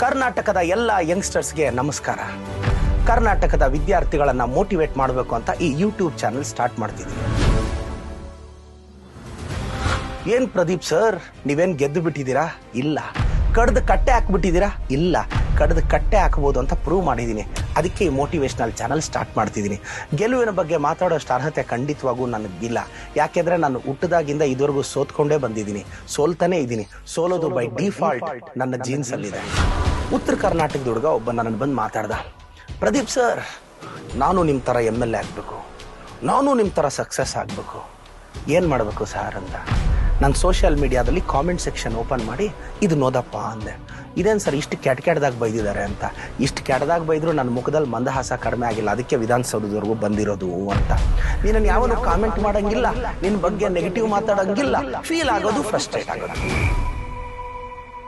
ಕರ್ನಾಟಕದ ಎಲ್ಲ ಯಂಗ್ಸ್ಟರ್ಸ್ಗೆ ನಮಸ್ಕಾರ. ಕರ್ನಾಟಕದ ವಿದ್ಯಾರ್ಥಿಗಳನ್ನ ಮೋಟಿವೇಟ್ ಮಾಡಬೇಕು ಅಂತ ಈ ಯೂಟ್ಯೂಬ್ ಚಾನೆಲ್ ಸ್ಟಾರ್ಟ್ ಮಾಡ್ತಿದ್ದೀನಿ. ಏನ್ ಪ್ರದೀಪ್ ಸರ್, ನೀವೇನ್ ಗೆದ್ದು ಬಿಟ್ಟಿದ್ದೀರಾ? ಇಲ್ಲ. ಕಡ್ದು ಕಟ್ಟೆ ಹಾಕ್ಬಿಟ್ಟಿದ್ದೀರಾ? ಇಲ್ಲ. ಕಡ್ದು ಕಟ್ಟೆ ಹಾಕಬಹುದು ಅಂತ ಪ್ರೂವ್ ಮಾಡಿದ್ದೀನಿ. ಅದಕ್ಕೆ ಈ ಮೋಟಿವೇಶನಲ್ ಚಾನಲ್ ಸ್ಟಾರ್ಟ್ ಮಾಡ್ತಿದ್ದೀನಿ. ಗೆಲುವಿನ ಬಗ್ಗೆ ಮಾತಾಡೋಷ್ಟು ಅರ್ಹತೆ ಖಂಡಿತವಾಗೂ ನನಗಿಲ್ಲ. ಯಾಕೆಂದ್ರೆ ನಾನು ಹುಟ್ಟದಾಗಿಂದ ಇದುವರೆಗೂ ಸೋತ್ಕೊಂಡೇ ಬಂದಿದ್ದೀನಿ, ಸೋಲ್ತಾನೆ ಇದ್ದೀನಿ. ಸೋಲೋದು ಬೈ ಡಿಫಾಲ್ಟ್ ನನ್ನ ಜೀನ್ಸ್ ಅಲ್ಲಿದೆ. ಉತ್ತರ ಕರ್ನಾಟಕದ ಹುಡುಗ ಒಬ್ಬ ನನ್ನ ಬಂದು ಮಾತಾಡ್ದ, ಪ್ರದೀಪ್ ಸರ್, ನಾನು ನಿಮ್ಮ ಥರ MLA ಆಗಬೇಕು, ನಾನು ನಿಮ್ಮ ಥರ ಸಕ್ಸಸ್ ಆಗಬೇಕು, ಏನು ಮಾಡಬೇಕು ಸರ್ ಅಂತ. ನಾನು ಸೋಷಿಯಲ್ ಮೀಡಿಯಾದಲ್ಲಿ ಕಾಮೆಂಟ್ ಸೆಕ್ಷನ್ ಓಪನ್ ಮಾಡಿ ಇದು ನೋದಪ್ಪ ಅಂದೆ. ಇದೇನು ಸರ್ ಇಷ್ಟು ಕೆಟ್ಟದಾಗ ಬೈದಿದ್ದಾರೆ ಅಂತ. ಇಷ್ಟು ಕೆಟ್ಟದಾಗ ಬೈದ್ರು ನನ್ನ ಮುಖದಲ್ಲಿ ಮಂದಹಾಸ ಕಡಿಮೆ ಆಗಿಲ್ಲ, ಅದಕ್ಕೆ ವಿಧಾನಸೌಧದವರೆಗೂ ಬಂದಿರೋದು ಅಂತ. ನೀನನ್ನು ಯಾವನು ಕಾಮೆಂಟ್ ಮಾಡೋಂಗಿಲ್ಲ, ನಿನ್ನ ಬಗ್ಗೆ ನೆಗೆಟಿವ್ ಮಾತಾಡೋಂಗಿಲ್ಲ, ಫೀಲ್ ಆಗೋದು, ಫ್ರಸ್ಟ್ರೇಟ್ ಆಗೋದು.